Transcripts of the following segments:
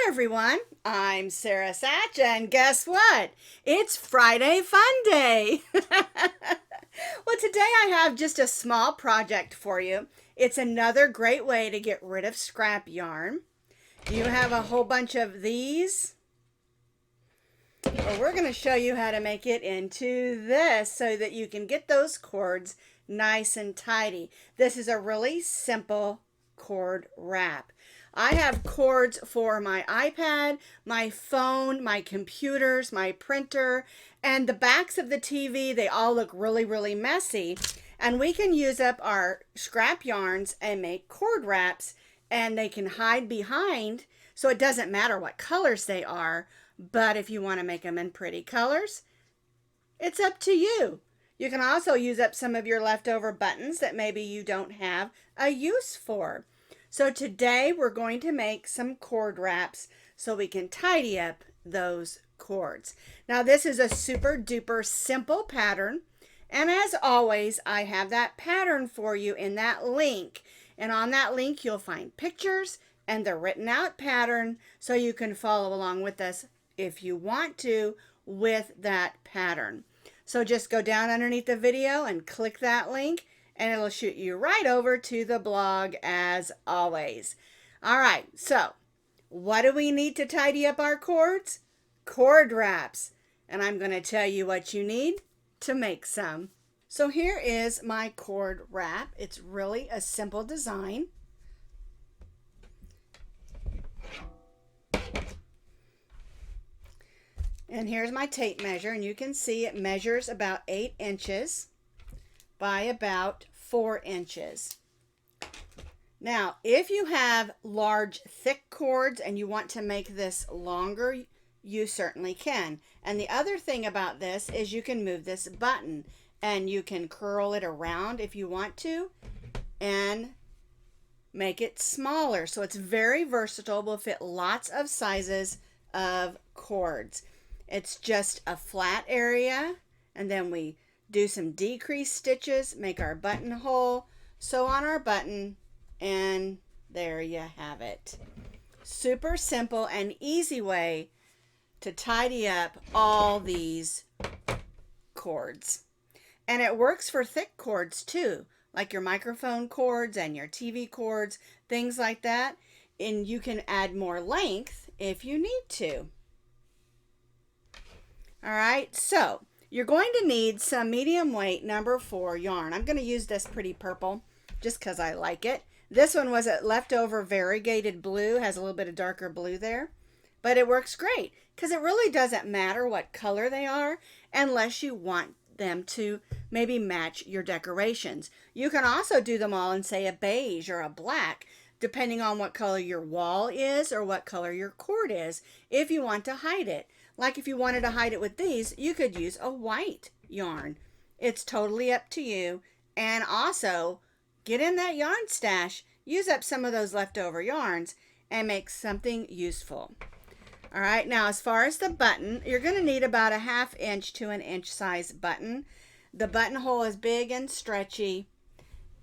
everyone, I'm Sarah Sach, and guess what? It's Friday Fun Day! Well, today I have just a small project for you. It's another great way to get rid of scrap yarn. You have a whole bunch of these. Well, we're going to show you how to make it into this so that you can get those cords nice and tidy. This is a really simple cord wrap. I have cords for my iPad, my phone, my computers, my printer, and the backs of the TV. They all look really messy. And we can use up our scrap yarns and make cord wraps, and they can hide behind, so it doesn't matter what colors they are. But if you want to make them in pretty colors, it's up to you. You can also use up some of your leftover buttons that maybe you don't have a use for. So today we're going to make some cord wraps so we can tidy up those cords. Now this is a super duper simple pattern, and as always I have that pattern for you in that link, and on that link you'll find pictures and the written out pattern so you can follow along with us if you want to with that pattern. So just go down underneath the video and click that link, and it'll shoot you right over to the blog as always. All right, so what do we need to tidy up our cords? Cord wraps. And I'm going to tell you what you need to make some. So here is my cord wrap. It's really a simple design. And here's my tape measure, and you can see it measures about 8 inches by about 4 inches. Now, if you have large, thick cords and you want to make this longer, you certainly can. And the other thing about this is you can move this button and you can curl it around if you want to and make it smaller. So it's very versatile, will fit lots of sizes of cords. It's just a flat area, and then we do some decreased stitches, make our buttonhole, sew on our button, and there you have it. Super simple and easy way to tidy up all these cords. And it works for thick cords too, like your microphone cords and your TV cords, things like that. And you can add more length if you need to. All right, so you're going to need some medium weight number 4 yarn. I'm going to use this pretty purple just because I like it. This one was a leftover variegated blue, has a little bit of darker blue there, but it works great because it really doesn't matter what color they are unless you want them to maybe match your decorations. You can also do them all in, say, a beige or a black, depending on what color your wall is or what color your cord is, if you want to hide it. Like if you wanted to hide it with these, you could use a white yarn. It's totally up to you. And also, get in that yarn stash, use up some of those leftover yarns, and make something useful. All right, now as far as the button, you're going to need about a 1/2 inch to 1 inch size button. The buttonhole is big and stretchy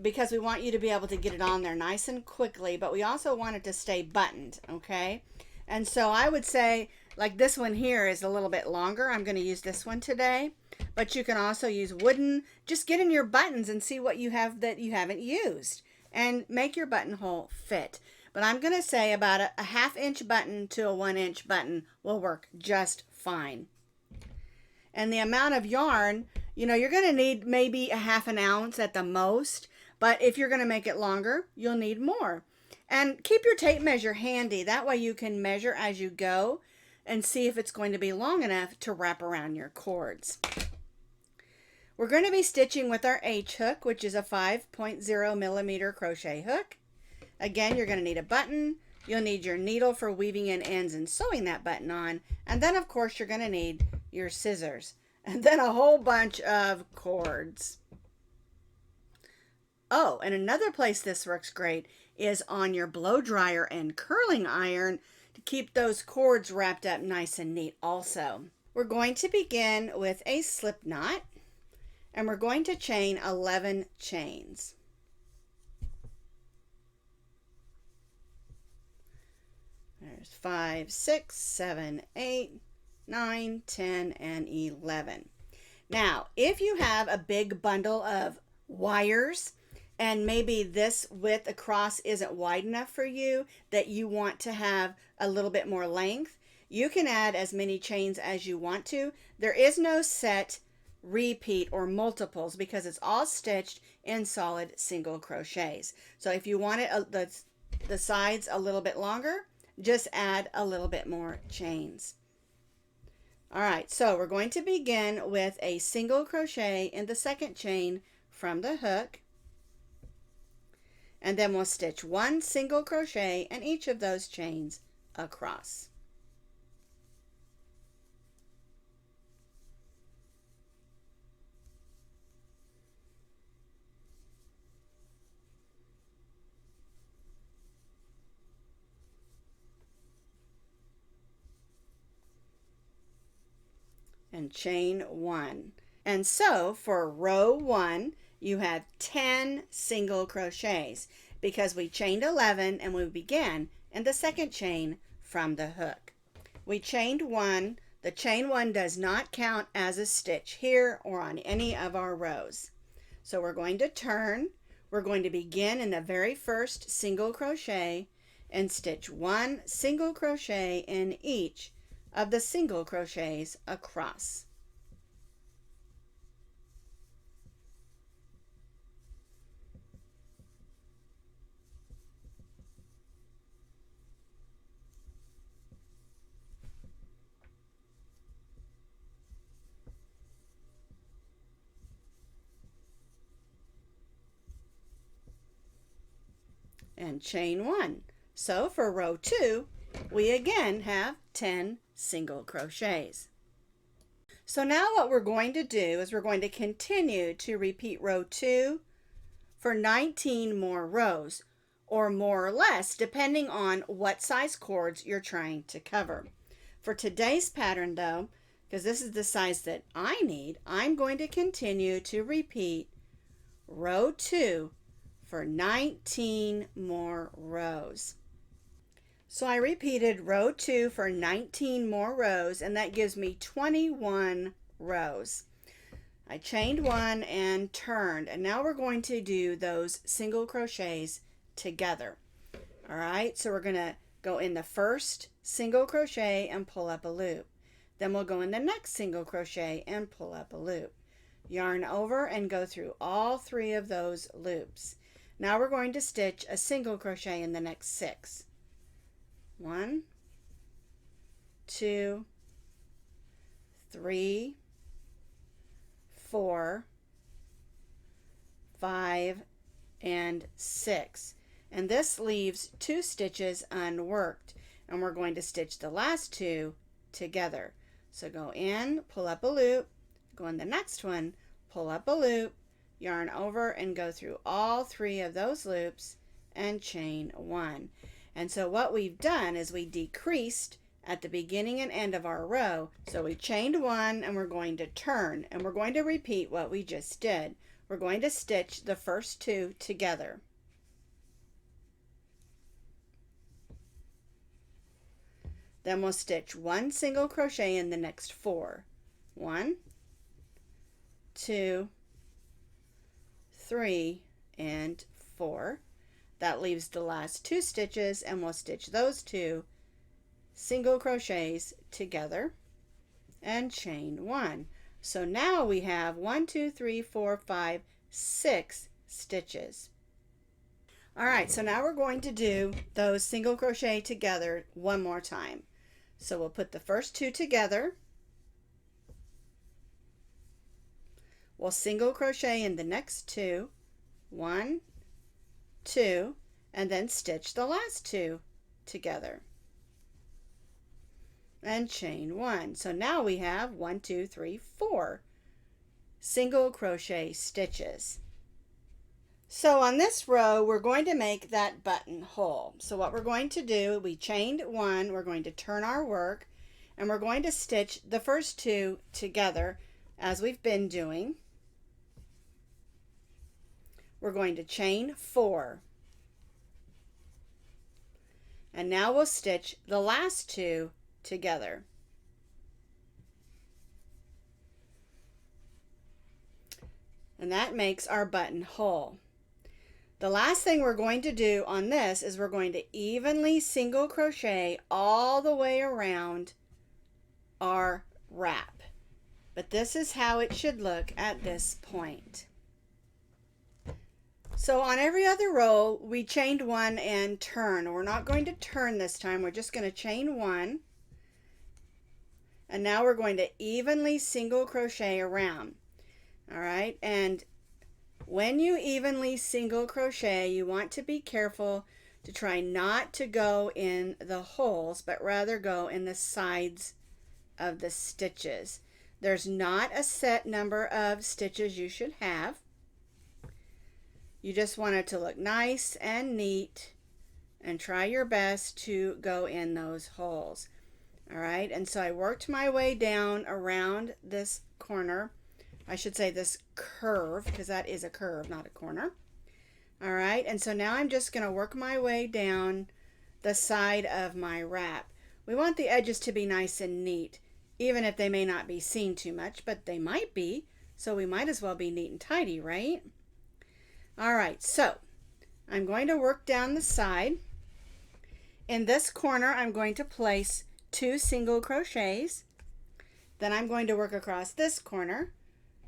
because we want you to be able to get it on there nice and quickly, but we also want it to stay buttoned, okay? And so I would say, like this one here is a little bit longer. I'm going to use this one today, but you can also use wooden. Just get in your buttons and see what you have that you haven't used and make your buttonhole fit. But I'm going to say about a 1/2 inch button to a 1 inch button will work just fine. And the amount of yarn, you know, you're going to need maybe a 1/2 ounce at the most, but if you're going to make it longer, you'll need more. And keep your tape measure handy. That way you can measure as you go and see if it's going to be long enough to wrap around your cords. We're going to be stitching with our H hook, which is a 5.0 millimeter crochet hook. Again, you're going to need a button. You'll need your needle for weaving in ends and sewing that button on. And then, of course, you're going to need your scissors. And then a whole bunch of cords. Oh, and another place this works great is on your blow dryer and curling iron to keep those cords wrapped up nice and neat also. We're going to begin with a slip knot, and we're going to chain 11 chains. There's 5, 6, 7, 8, 9, 10, and 11. Now, if you have a big bundle of wires and maybe this width across isn't wide enough for you, that you want to have a little bit more length, you can add as many chains as you want to. There is no set repeat or multiples because it's all stitched in solid single crochets. So if you want it the sides a little bit longer, just add a little bit more chains. All right, so we're going to begin with a single crochet in the second chain from the hook, and then we'll stitch 1 single crochet in each of those chains across. And chain 1. And so for row 1, you have 10 single crochets because we chained 11 and we began in the second chain from the hook. We chained 1. The chain 1 does not count as a stitch here or on any of our rows. So we're going to turn. We're going to begin in the very first single crochet and stitch 1 single crochet in each of the single crochets across. And chain 1. So for row 2, we again have 10 single crochets. So now what we're going to do is we're going to continue to repeat row 2 for 19 more rows, or more or less depending on what size cords you're trying to cover. For today's pattern though, because this is the size that I need, I'm going to continue to repeat row 2 for 19 more rows. So I repeated row 2 for 19 more rows, and that gives me 21 rows. I chained 1 and turned, and now we're going to do those single crochets together. All right, so we're going to go in the first single crochet and pull up a loop. Then we'll go in the next single crochet and pull up a loop. Yarn over and go through all 3 of those loops. Now we're going to stitch a single crochet in the next 6. 1, 2, 3, 4, 5, and 6. And this leaves 2 stitches unworked, and we're going to stitch the last 2 together. So go in, pull up a loop, go in the next one, pull up a loop, yarn over and go through all 3 of those loops and chain 1. And so what we've done is we decreased at the beginning and end of our row. So we chained 1 and we're going to turn, and we're going to repeat what we just did. We're going to stitch the first 2 together. Then we'll stitch 1 single crochet in the next 4. 1, 2, 3, and 4. That leaves the last 2 stitches, and we'll stitch those 2 single crochets together and chain 1. So now we have 1, 2, 3, 4, 5, 6 stitches. All right, so now we're going to do those single crochet together one more time. So we'll put the first 2 together. We'll single crochet in the next 2. 1, 2, and then stitch the last 2 together and chain 1. So now we have 1, 2, 3, 4 single crochet stitches. So on this row we're going to make that buttonhole. So what we're going to do, we chained 1, we're going to turn our work, and we're going to stitch the first 2 together as we've been doing. We're going to chain 4. And now we'll stitch the last two together. And that makes our buttonhole. The last thing we're going to do on this is we're going to evenly single crochet all the way around our wrap. But this is how it should look at this point. So on every other row, we chained one and turn. We're not going to turn this time. We're just going to chain one. And now we're going to evenly single crochet around. All right, and when you evenly single crochet, you want to be careful to try not to go in the holes, but rather go in the sides of the stitches. There's not a set number of stitches you should have. You just want it to look nice and neat, and try your best to go in those holes. All right, and so I worked my way down around this corner. I should say this curve, because that is a curve, not a corner. All right, and so now I'm just going to work my way down the side of my wrap. We want the edges to be nice and neat, even if they may not be seen too much, but they might be, so we might as well be neat and tidy, right? All right, so I'm going to work down the side. In this corner, I'm going to place 2 single crochets. Then I'm going to work across this corner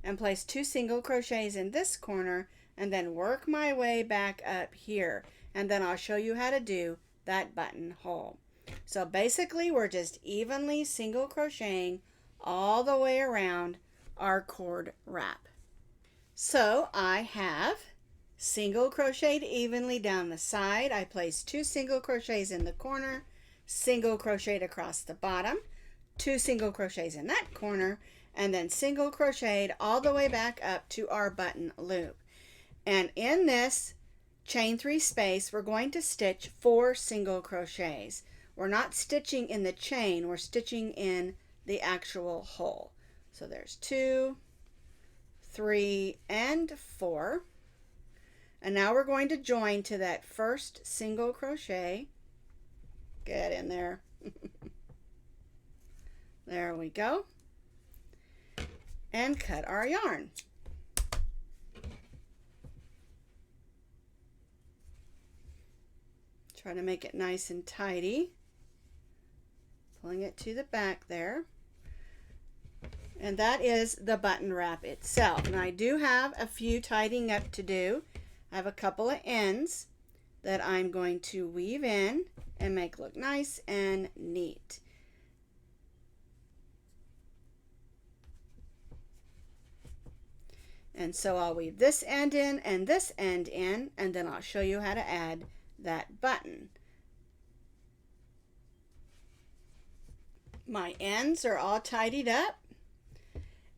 and place 2 single crochets in this corner, and then work my way back up here. And then I'll show you how to do that buttonhole. So basically, we're just evenly single crocheting all the way around our cord wrap. So I have single crocheted evenly down the side. I placed 2 single crochets in the corner, single crocheted across the bottom, 2 single crochets in that corner, and then single crocheted all the way back up to our button loop. And in this chain 3 space, we're going to stitch 4 single crochets. We're not stitching in the chain, we're stitching in the actual hole. So there's 2, 3, and 4. And now we're going to join to that first single crochet. Get in there. There we go. And cut our yarn. Try to make it nice and tidy. Pulling it to the back there. And that is the button wrap itself. And I do have a few tidying up to do. I have a couple of ends that I'm going to weave in and make look nice and neat. And so I'll weave this end in and this end in, and then I'll show you how to add that button. My ends are all tidied up,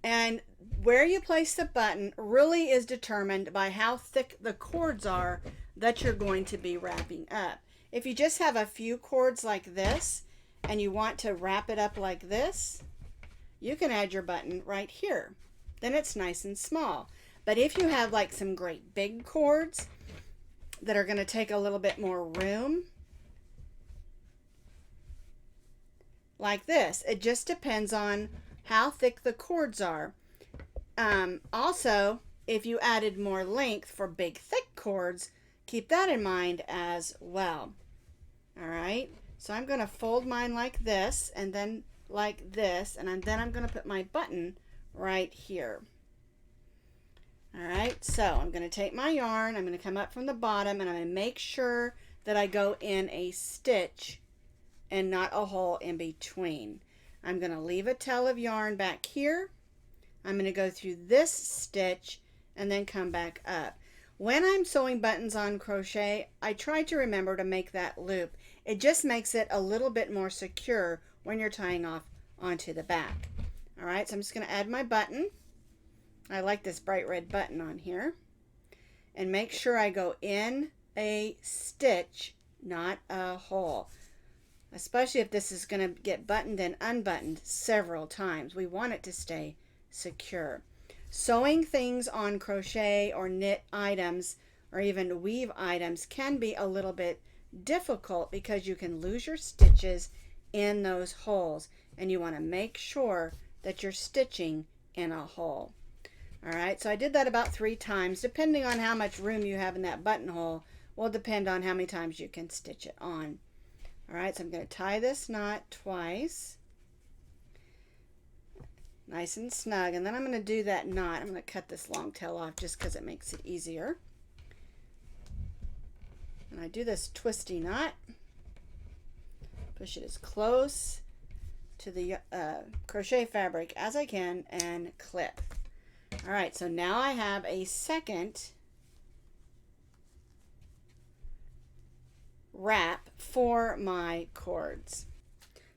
and where you place the button really is determined by how thick the cords are that you're going to be wrapping up. If you just have a few cords like this and you want to wrap it up like this, you can add your button right here. Then it's nice and small. But if you have like some great big cords that are going to take a little bit more room, like this, it just depends on how thick the cords are. Also, if you added more length for big thick cords, keep that in mind as well. All right, so I'm going to fold mine like this and then like this, and then I'm going to put my button right here. All right, so I'm going to take my yarn, I'm going to come up from the bottom, and I'm going to make sure that I go in a stitch and not a hole in between. I'm going to leave a tail of yarn back here. I'm going to go through this stitch and then come back up. When I'm sewing buttons on crochet, I try to remember to make that loop. It just makes it a little bit more secure when you're tying off onto the back. All right, so I'm just going to add my button. I like this bright red button on here. And make sure I go in a stitch, not a hole. Especially if this is going to get buttoned and unbuttoned several times. We want it to stay secure. Sewing things on crochet or knit items or even weave items can be a little bit difficult because you can lose your stitches in those holes, and you want to make sure that you're stitching in a hole. All right, so I did that about 3 times. Depending on how much room you have in that buttonhole will depend on how many times you can stitch it on. All right, so I'm going to tie this knot twice, nice and snug, and then I'm going to do that knot. I'm going to cut this long tail off just because it makes it easier. And I do this twisty knot, push it as close to the crochet fabric as I can, and clip. All right, so now I have a second wrap for my cords.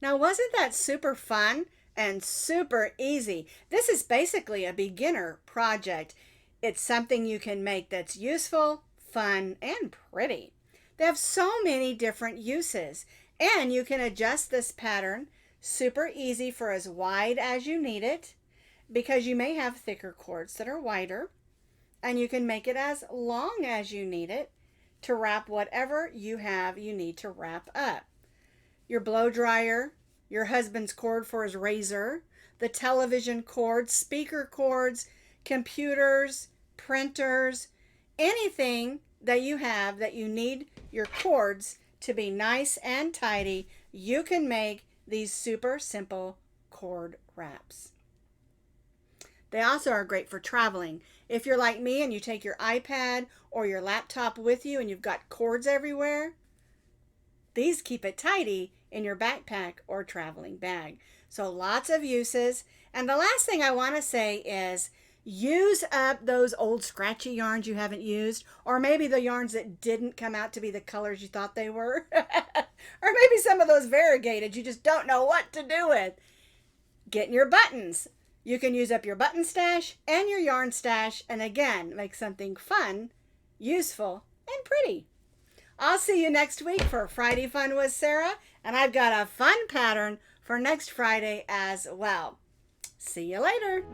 Now, wasn't that super fun and super easy? This is basically a beginner project. It's something you can make that's useful, fun, and pretty. They have so many different uses, and you can adjust this pattern super easy for as wide as you need it, because you may have thicker cords that are wider, and you can make it as long as you need it to wrap whatever you need to wrap up. Your blow dryer, your husband's cord for his razor, the television cord, speaker cords, computers, printers, anything that you have that you need your cords to be nice and tidy, you can make these super simple cord wraps. They also are great for traveling. If you're like me and you take your iPad or your laptop with you and you've got cords everywhere, these keep it tidy in your backpack or traveling bag. So lots of uses. And the last thing I want to say is use up those old scratchy yarns you haven't used, or maybe the yarns that didn't come out to be the colors you thought they were, or maybe some of those variegated you just don't know what to do with. Get in your buttons. You can use up your button stash and your yarn stash, and again, make something fun, useful, and pretty. I'll see you next week for Friday Fun with Sara, and I've got a fun pattern for next Friday as well. See you later.